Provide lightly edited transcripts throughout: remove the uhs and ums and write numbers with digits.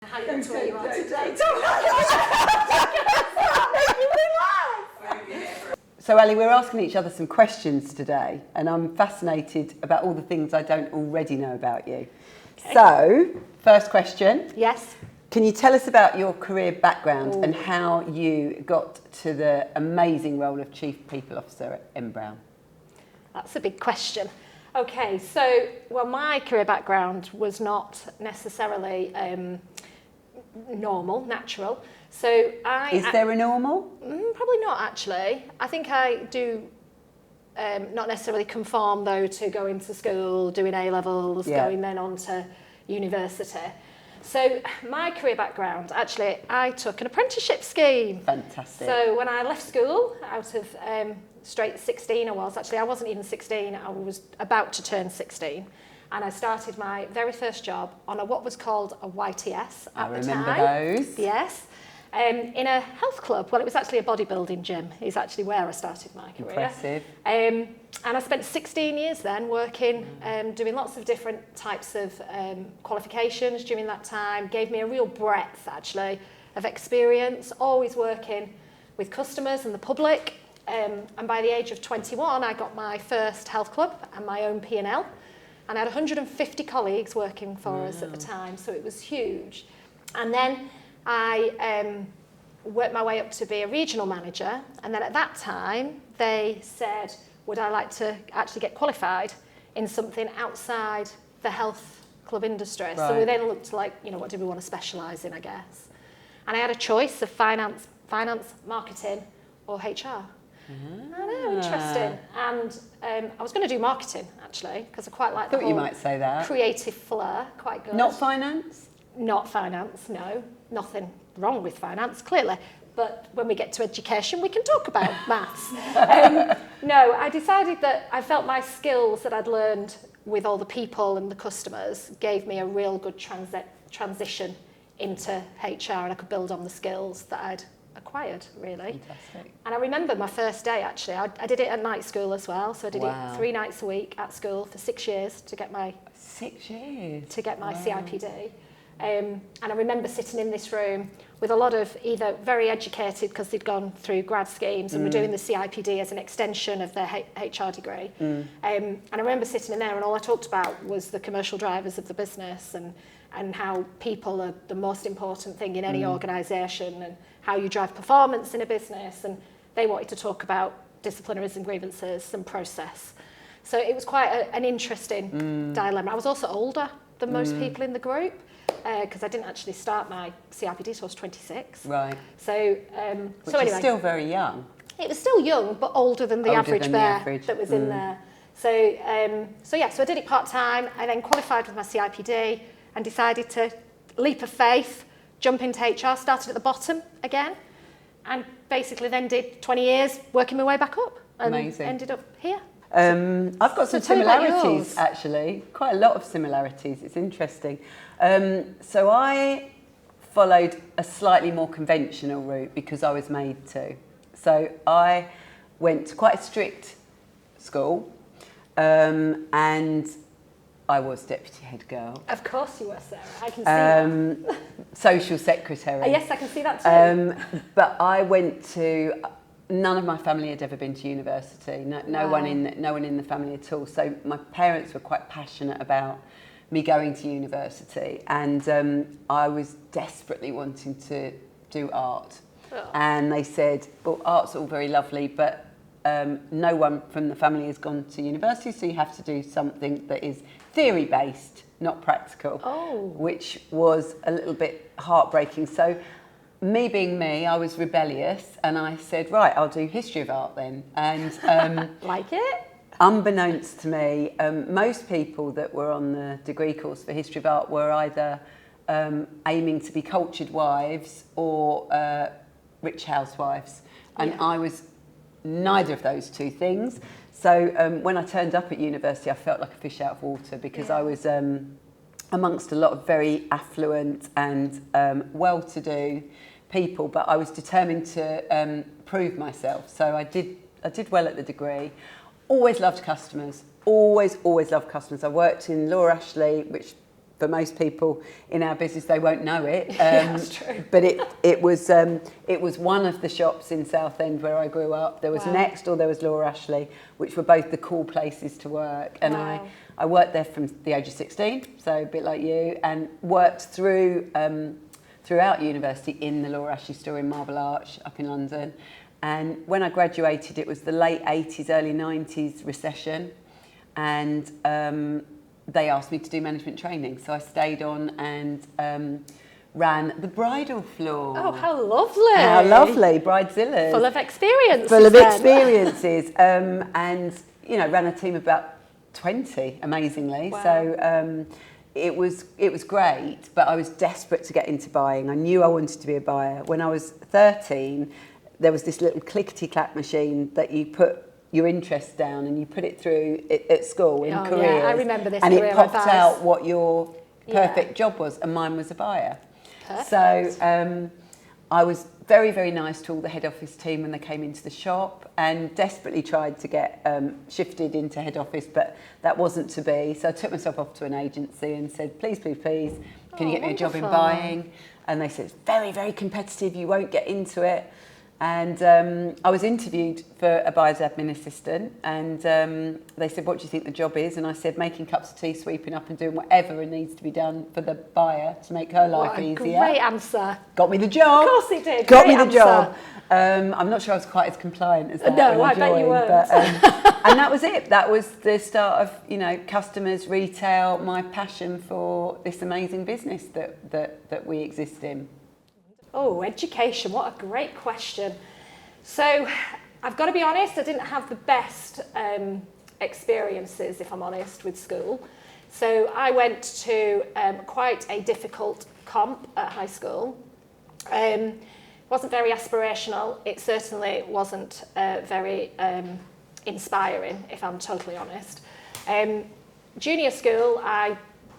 How you got to where you are today. So Ali, we're asking each other some questions today, and I'm fascinated about all the things I don't already know about you. Okay. So, first question. Yes. Can you tell us about your career background and how you got to the amazing role of Chief People Officer at M. Brown? That's a big question. Okay, so, well, my career background was not necessarily normal, natural. So Is there a normal? Probably not, actually. I think I do not necessarily conform, though, to going to school, doing A-levels, going then on to university. So my career background, actually, I took an apprenticeship scheme. Fantastic. So when I left school, out of straight 16 I wasn't even 16, I was about to turn 16. And I started my very first job on what was called a YTS at the time. I remember those. Yes. In a health club. Well, it was actually a bodybuilding gym. Is actually where I started my career. Impressive. And I spent 16 years then working, doing lots of different types of qualifications during that time. Gave me a real breadth, actually, of experience, always working with customers and the public. And by the age of 21, I got my first health club and my own P&L. And I had 150 colleagues working for us at the time, so it was huge. And then I worked my way up to be a regional manager, and then at that time they said, would I like to actually get qualified in something outside the health club industry? Right. So we then looked like, what do we want to specialise in, I guess. And I had a choice of finance, marketing or HR. I know, interesting. And I was going to do marketing, actually, because I quite like the whole you might say that. Creative flair, quite good. Not finance? Not finance, no. Nothing wrong with finance, clearly. But when we get to education, we can talk about maths. No, I decided that I felt my skills that I'd learned with all the people and the customers gave me a real good transition into HR, and I could build on the skills that I'd acquired, really. Fantastic. And I remember my first day, actually. I did it at night school as well, so I did it 3 nights a week at school for 6 years to get my 6 years to get my CIPD. And I remember sitting in this room with a lot of either very educated because they'd gone through grad schemes and were doing the CIPD as an extension of their HR degree. And I remember sitting in there and all I talked about was the commercial drivers of the business and how people are the most important thing in any organisation and how you drive performance in a business. And they wanted to talk about disciplinaries and grievances and process. So it was quite an interesting dilemma. I was also older than most people in the group. Because I didn't actually start my CIPD until I was 26. Right. So, Which is still very young. It was still young, but older than the average bear that was in there. So I did it part-time. I then qualified with my CIPD and decided to leap of faith, jump into HR, started at the bottom again, and basically then did 20 years working my way back up. And ended up here. I've got some similarities, actually, quite a lot of similarities. It's interesting. So I followed a slightly more conventional route because I was made to. So I went to quite a strict school and I was deputy head girl. Of course you were, Sarah. I can see that. Social secretary. Yes, I can see that too. But I went to... None of my family had ever been to university. No one in the family at all. So my parents were quite passionate about me going to university, and I was desperately wanting to do art. Oh. And they said, "Well, art's all very lovely, but no one from the family has gone to university, so you have to do something that is theory-based, not practical." Oh. Which was a little bit heartbreaking. So. Me being me, I was rebellious and I said, right, I'll do history of art then. And like it? Unbeknownst to me, most people that were on the degree course for history of art were either aiming to be cultured wives or rich housewives. And I was neither of those two things. So when I turned up at university, I felt like a fish out of water because I was amongst a lot of very affluent and well-to-do people, but I was determined to prove myself. So I did well at the degree. Always loved customers. Always loved customers. I worked in Laura Ashley, which for most people in our business, they won't know it. Yeah, that's true. But it was one of the shops in Southend where I grew up. There was next door, there was Laura Ashley, which were both the cool places to work. And I worked there from the age of 16, so a bit like you, and worked throughout university in the Laura Ashley store in Marble Arch up in London. And when I graduated, it was the late 80s, early 90s recession. And they asked me to do management training. So I stayed on and ran the bridal floor. Oh, how lovely. How lovely, Bridezillas. Full of experiences. Full of experiences. And, you know, ran a team of about 20, amazingly. Wow. So it was great, but I was desperate to get into buying. I knew I wanted to be a buyer. When I was 13, there was this little clickety-clack machine that you put your interest down and you put it through at school in careers. Yeah, I remember this. And it popped advice. out what your perfect job was, and mine was a buyer. Perfect. So I was very, very nice to all the head office team when they came into the shop, and desperately tried to get shifted into head office, but that wasn't to be. So I took myself off to an agency and said, please, can you get me a job in buying? And they said, it's very, very competitive, you won't get into it. And I was interviewed for a buyer's admin assistant, and they said, what do you think the job is? And I said, making cups of tea, sweeping up and doing whatever needs to be done for the buyer to make her life easier. Great answer. Got me the job. Of course it did. Got me the job. I'm not sure I was quite as compliant as that. No, I bet you weren't. But, and that was it. That was the start of, you know, customers, retail, my passion for this amazing business that we exist in. Oh, education, what a great question. So I've got to be honest, I didn't have the best experiences, if I'm honest, with school. So I went to quite a difficult comp at high school. Wasn't very aspirational. It certainly wasn't very inspiring, if I'm totally honest. Junior school, I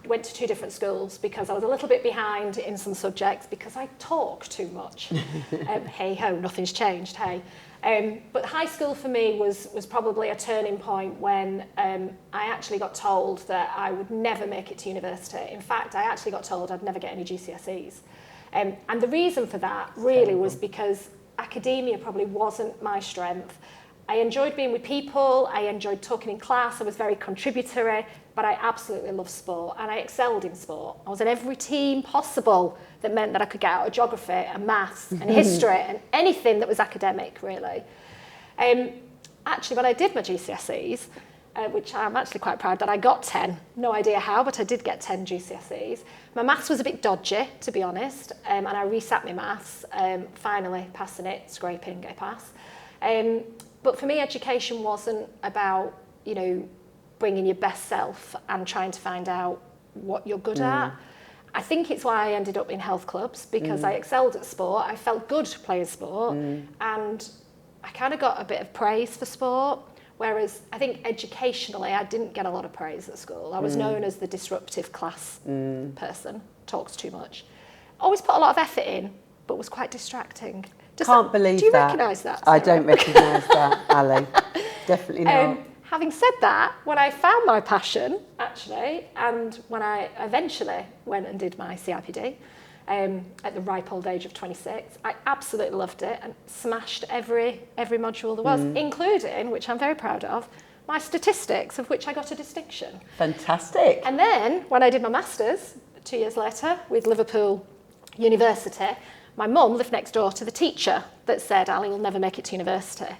went to 2 different schools because I was a little bit behind in some subjects because I talk too much. Hey ho, nothing's changed, hey. But high school for me was probably a turning point when I actually got told that I would never make it to university. In fact, I actually got told I'd never get any GCSEs. And the reason for that really was because academia probably wasn't my strength. I enjoyed being with people, I enjoyed talking in class, I was very contributory, but I absolutely loved sport and I excelled in sport. I was in every team possible that meant that I could get out of geography and maths and history and anything that was academic, really. Actually, when I did my GCSEs, which I'm actually quite proud that I got 10, no idea how, but I did get 10 GCSEs. My maths was a bit dodgy, to be honest, and I resat my maths, finally passing it, scraping, a pass. But for me, education wasn't about, you know, bringing your best self and trying to find out what you're good at. I think it's why I ended up in health clubs, because I excelled at sport. I felt good playing sport, and I kind of got a bit of praise for sport. Whereas I think educationally, I didn't get a lot of praise at school. I was known as the disruptive class person, talks too much. Always put a lot of effort in, but was quite distracting. Can't believe that. Do you recognise that, Sarah? I don't recognise that, Ali. Definitely not. Having said that, when I found my passion, actually, and when I eventually went and did my CIPD at the ripe old age of 26, I absolutely loved it and smashed every module there was, including, which I'm very proud of, my statistics, of which I got a distinction. Fantastic. And then, when I did my Masters, 2 years later, with Liverpool University, my mum lived next door to the teacher that said, Ali will never make it to university.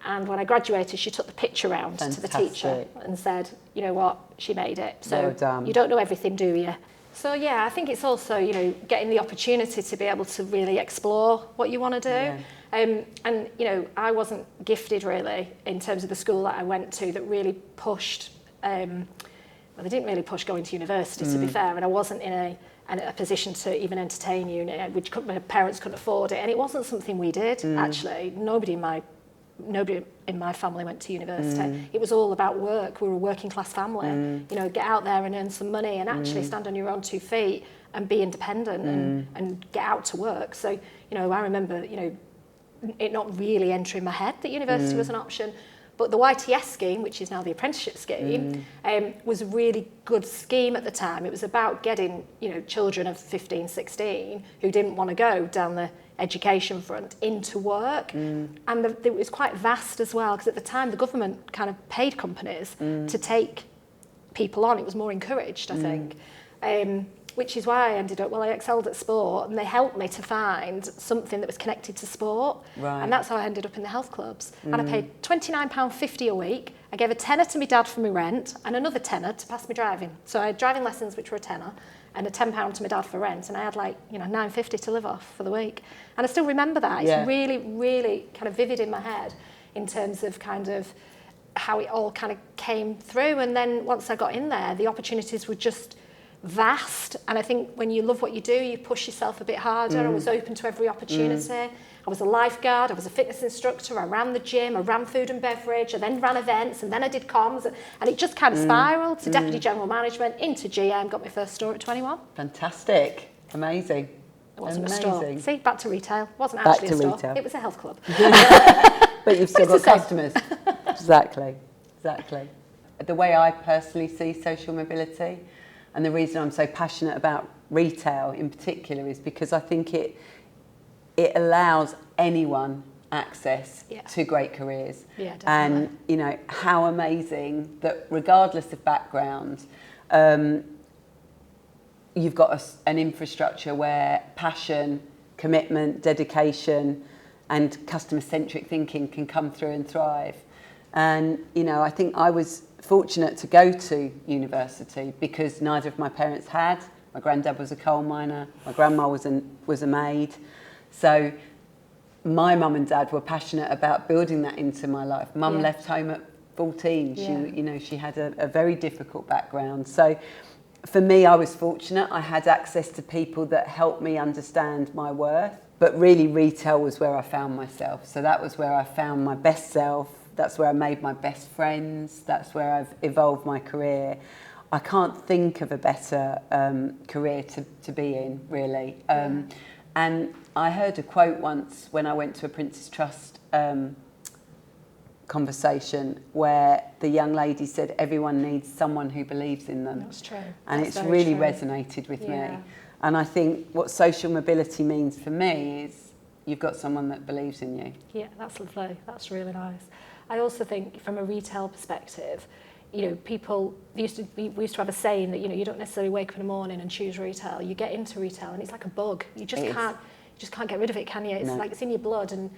And when I graduated, she took the picture round to the teacher and said, you know what, she made it. So well done. You don't know everything, do you? So yeah, I think it's also, you know, getting the opportunity to be able to really explore what you want to do. Yeah. And, you know, I wasn't gifted really in terms of the school that I went to that really pushed, well, they didn't really push going to university, to be fair, and I wasn't in a position to even entertain uni, which my parents couldn't afford it, and it wasn't something we did, actually. Nobody in my family went to university. It was all about work. We were a working class family. You know, get out there and earn some money and actually stand on your own 2 feet and be independent and get out to work. So, you know, I remember, you know, it not really entering my head that university was an option. But the YTS scheme, which is now the apprenticeship scheme, was a really good scheme at the time. It was about getting, children of 15, 16 who didn't want to go down the education front into work. And it was quite vast as well, because at the time the government kind of paid companies to take people on. It was more encouraged, I think. Which is why I ended up, I excelled at sport, and they helped me to find something that was connected to sport. Right. And that's how I ended up in the health clubs. And I paid £29.50 a week. I gave a tenner to my dad for my rent and another tenner to pass me driving. So I had driving lessons, which were a tenner, and a £10 to my dad for rent. And I had £9.50 to live off for the week. And I still remember that. It's really, really kind of vivid in my head in terms of kind of how it all kind of came through. And then once I got in there, the opportunities were just vast. And I think when you love what you do, you push yourself a bit harder. I was open to every opportunity. I was a lifeguard, I was a fitness instructor, I ran the gym, I ran food and beverage, I then ran events, and then I did comms, and it just kind of spiraled to deputy general management, into GM, got my first store at 21. Fantastic. Amazing. It wasn't a store. See, back to retail. It wasn't Back actually to a store. retail. It was a health club. But you've still got It's the same. customers. Exactly. The way I personally see social mobility, and the reason I'm so passionate about retail in particular, is because I think it allows anyone access to great careers. Yeah, definitely. And how amazing that regardless of background, you've got an infrastructure where passion, commitment, dedication and customer-centric thinking can come through and thrive. And I think I was fortunate to go to university because neither of my parents had. My granddad was a coal miner, my grandma was a maid. So my mum and dad were passionate about building that into my life. Mum left home at 14. She had a very difficult background. So for me, I was fortunate. I had access to people that helped me understand my worth. But really, retail was where I found myself. So that was where I found my best self. That's where I made my best friends. That's where I've evolved my career. I can't think of a better career to be in, really. And I heard a quote once when I went to a Prince's Trust conversation where the young lady said, everyone needs someone who believes in them. That's true. And That's it's very really true. resonated with me. And I think what social mobility means for me is you've got someone that believes in you. Yeah, that's lovely. That's really nice. I also think from a retail perspective, people we used to have a saying that you don't necessarily wake up in the morning and choose retail. You get into retail and it's like a bug. You just can't get rid of it, can you? It's like it's in your blood, and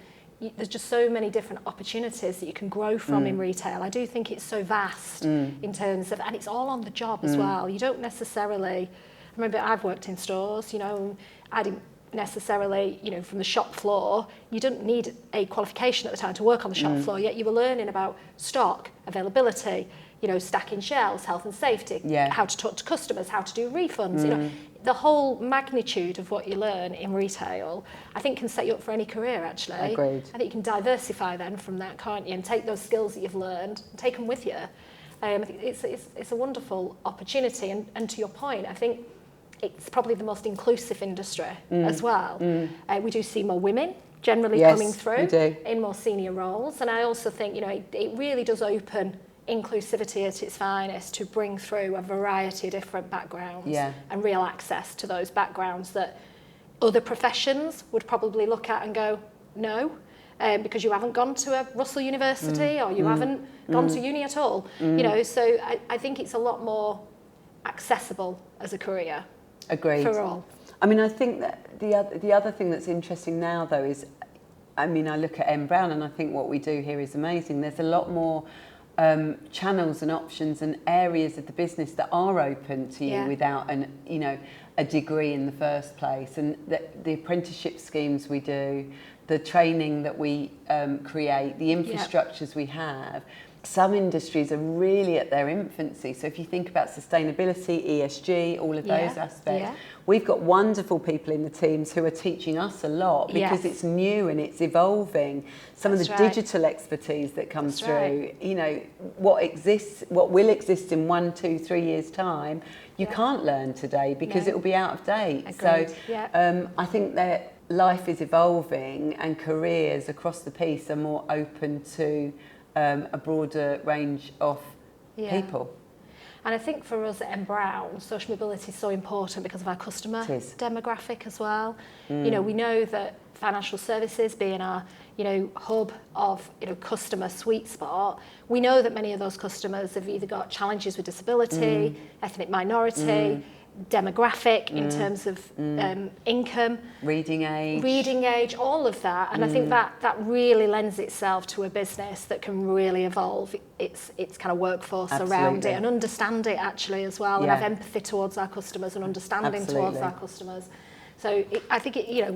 there's just so many different opportunities that you can grow from in retail. I do think it's so vast in terms of, and it's all on the job as well. You don't necessarily. I remember I've worked in stores. I didn't necessarily, from the shop floor, you didn't need a qualification at the time to work on the shop floor, yet you were learning about stock, availability, stacking shelves, health and safety, how to talk to customers, how to do refunds, the whole magnitude of what you learn in retail, I think can set you up for any career, actually. Agreed. I think you can diversify then from that, can't you, and take those skills that you've learned and take them with you. I think it's a wonderful opportunity, and to your point, I think it's probably the most inclusive industry as well. We do see more women generally coming through in more senior roles, and I also think it really does open inclusivity at its finest to bring through a variety of different backgrounds and real access to those backgrounds that other professions would probably look at and go, no, because you haven't gone to a Russell University or you haven't gone to uni at all. So I think it's a lot more accessible as a career. Agreed. For all. I mean, I think that the other thing that's interesting now, though, is, I look at M Brown and I think what we do here is amazing. There's a lot more channels and options and areas of the business that are open to you without a degree in the first place. And the apprenticeship schemes we do, the training that we create, the infrastructures we have. Some industries are really at their infancy. So if you think about sustainability, ESG, all of those aspects, we've got wonderful people in the teams who are teaching us a lot because it's new and it's evolving. Some of the digital expertise that comes through, what will exist in 1, 2, 3 years' time, you can't learn today because it will be out of date. Agreed. So I think that life is evolving and careers across the piece are more open to a broader range of people. And I think for us at M Brown, social mobility is so important because of our customer demographic as well. You know, we know that financial services being our, you know, hub of, you know, customer sweet spot, we know that many of those customers have either got challenges with disability, ethnic minority, demographic in terms of income, reading age, all of that. And I think that really lends itself to a business that can really evolve its kind of workforce around it and understand it actually as well, and have empathy towards our customers and understanding towards our customers. So I think you know,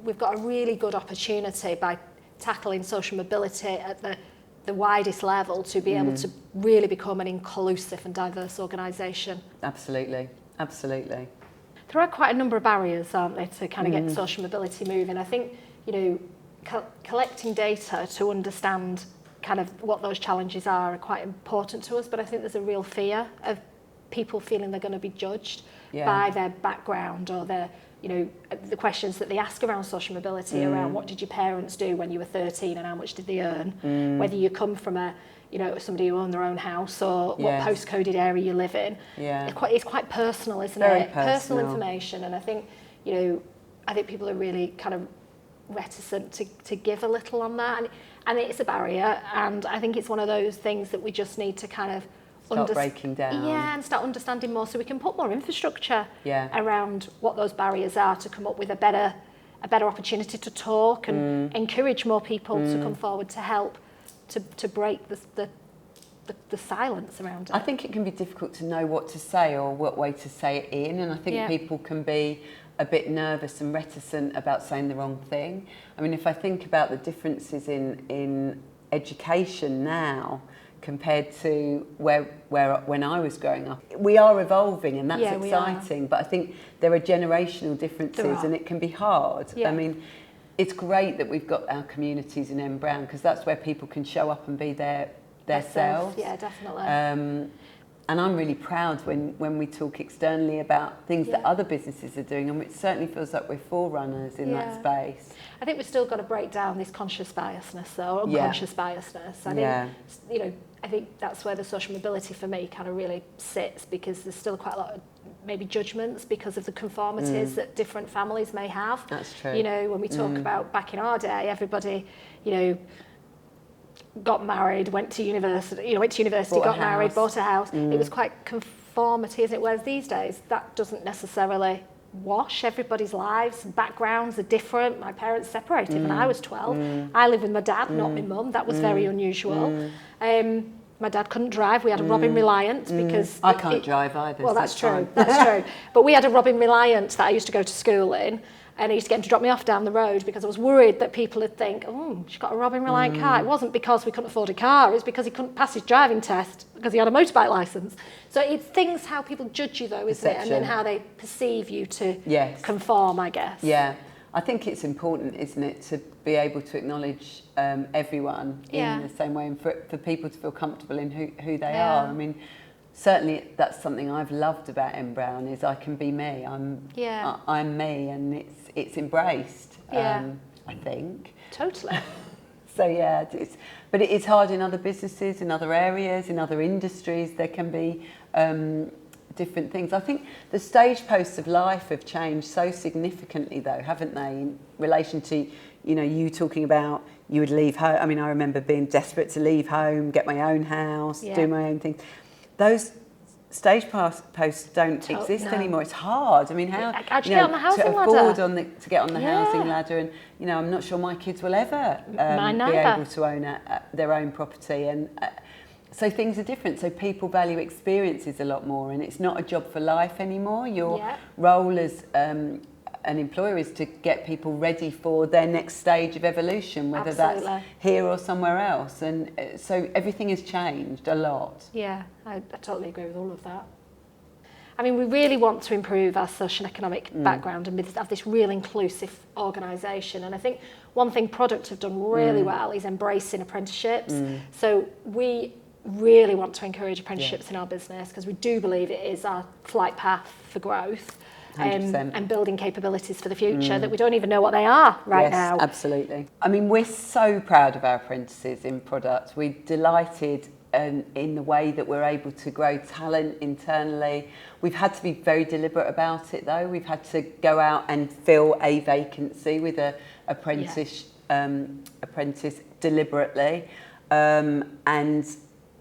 we've got a really good opportunity by tackling social mobility at the widest level to be able to really become an inclusive and diverse organisation. Absolutely. There are quite a number of barriers, aren't there, to kind of get social mobility moving. I think, you know, collecting data to understand kind of what those challenges are quite important to us, but I think there's a real fear of people feeling they're going to be judged by their background or their, you know, the questions that they ask around social mobility, around what did your parents do when you were 13 and how much did they earn, whether you come from a, you know, somebody who owned their own house or what postcoded area you live in. It's quite personal, isn't it? Personal information. And I think, you know, I think people are really kind of reticent to give a little on that. And it's a barrier. And I think it's one of those things that we just need to kind of start breaking down. Yeah, and start understanding more so we can put more infrastructure around what those barriers are to come up with a better opportunity to talk and encourage more people to come forward to help to break the silence around it. I think it can be difficult to know what to say or what way to say it in, and I think people can be a bit nervous and reticent about saying the wrong thing. I mean, if I think about the differences in education now compared to when I was growing up, we are evolving, and that's exciting. But I think there are generational differences, and it can be hard. I mean, it's great that we've got our communities in M Brown because that's where people can show up and be their selves. Yeah, definitely. And I'm really proud when we talk externally about things that other businesses are doing, and it certainly feels like we're forerunners in that space. I think we've still got to break down this conscious biasness, though, unconscious biasness. I think, you know, I think that's where the social mobility for me kind of really sits, because there's still quite a lot of maybe judgments because of the conformities that different families may have. That's true. You know, when we talk about back in our day, everybody, you know, got married, went to university, got married, bought a house. It was quite conformity, isn't it? Whereas these days, that doesn't necessarily wash. Everybody's lives and backgrounds are different. My parents separated when I was 12. I live with my dad, not my mum. That was very unusual. My dad couldn't drive. We had a Robin Reliant because... I can't drive either. Well, that's true. That's true. But we had a Robin Reliant that I used to go to school in, and I used to get him to drop me off down the road because I was worried that people would think, oh, she's got a Robin Reliant car. It wasn't because we couldn't afford a car. It was because he couldn't pass his driving test because he had a motorbike licence. So it's things how people judge you, though, isn't it? And then how they perceive you to conform, I guess. Yeah. I think it's important, isn't it, to be able to acknowledge everyone in the same way, and for people to feel comfortable in who they are. I mean, certainly that's something I've loved about M Brown, is I can be me. I'm me, and it's embraced. I think Totally. So yeah, but it is hard in other businesses, in other areas, in other industries. There can be different things. I think the stage posts of life have changed so significantly, though, haven't they, in relation to, you know, you talking about you would leave home. I mean, I remember being desperate to leave home, get my own house, do my own thing. Those stage posts don't exist anymore. It's hard. I mean, how to get on the housing ladder. To get on the housing ladder, and you know, I'm not sure my kids will ever be able to own their own property, and so things are different. So people value experiences a lot more, and it's not a job for life anymore. Your role as an employer is to get people ready for their next stage of evolution, whether that's here or somewhere else. And so everything has changed a lot. Yeah, I totally agree with all of that. I mean, we really want to improve our social and economic background and have this real inclusive organisation. And I think one thing Product have done really well is embracing apprenticeships. So we really want to encourage apprenticeships in our business because we do believe it is our flight path for growth. 100%. and building capabilities for the future that we don't even know what they are right now. Yes, absolutely. I mean, we're so proud of our apprentices in product. We're delighted in the way that we're able to grow talent internally. We've had to be very deliberate about it, though. We've had to go out and fill a vacancy with an apprentice deliberately, and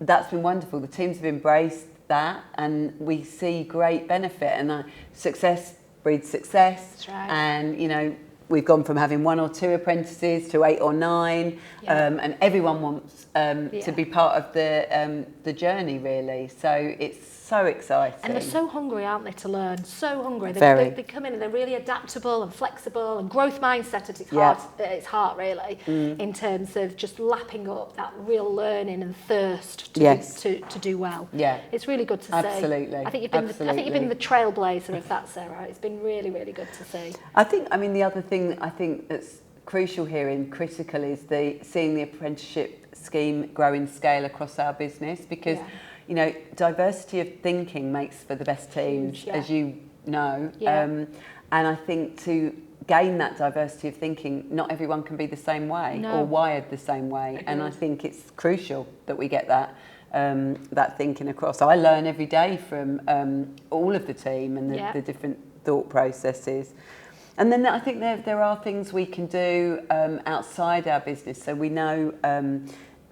that's been wonderful. The teams have embraced that, and we see great benefit. And success breeds success. That's right. And you know, we've gone from having 1 or 2 apprentices to 8 or 9, and everyone wants to be part of the journey, really. So it's so exciting. And they're so hungry, aren't they, to learn? So hungry. They come in and they're really adaptable and flexible, and growth mindset at its heart, really, in terms of just lapping up that real learning and thirst to do well. Yeah, it's really good to see. Absolutely. I think you've been the trailblazer of that, Sarah. It's been really, really good to see. I mean, the other thing I think that's crucial here and critical is seeing the apprenticeship scheme grow in scale across our business, because you know, diversity of thinking makes for the best teams, as you know. And I think to gain that diversity of thinking, not everyone can be the same way or wired the same way. Agreed. And I think it's crucial that we get that thinking across. I learn every day from all of the team and the different thought processes. And then I think there are things we can do outside our business. So we know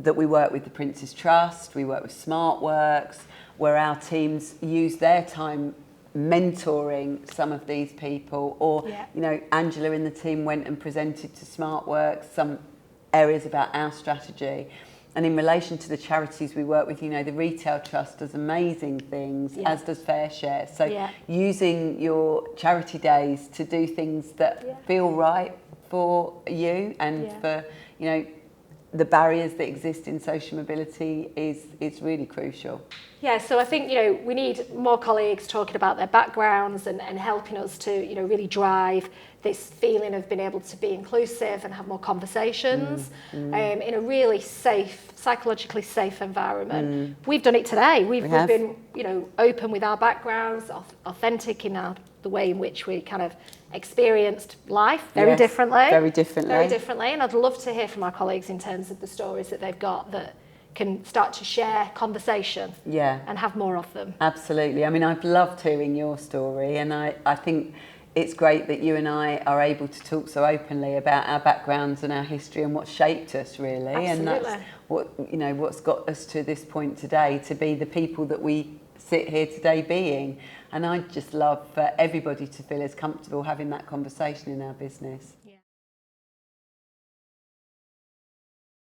that we work with the Prince's Trust, we work with SmartWorks, where our teams use their time mentoring some of these people. Or, you know, Angela in the team went and presented to SmartWorks some areas about our strategy. And in relation to the charities we work with, you know, the Retail Trust does amazing things, as does Fair Share. So using your charity days to do things that feel right for you and for, you know, the barriers that exist in social mobility is really crucial. Yeah, so I think, you know, we need more colleagues talking about their backgrounds and helping us to, you know, really drive this feeling of being able to be inclusive and have more conversations in a really safe, psychologically safe environment. We've done it today. We've been, you know, open with our backgrounds, authentic in the way in which we kind of experienced life very differently. And I'd love to hear from our colleagues in terms of the stories that they've got that can start to share conversation and have more of them. Absolutely. I mean, I've loved hearing your story, and I think it's great that you and I are able to talk so openly about our backgrounds and our history and what shaped us, really. Absolutely. And that's what, you know, what's got us to this point today, to be the people that we sit here today being. And I'd just love for everybody to feel as comfortable having that conversation in our business.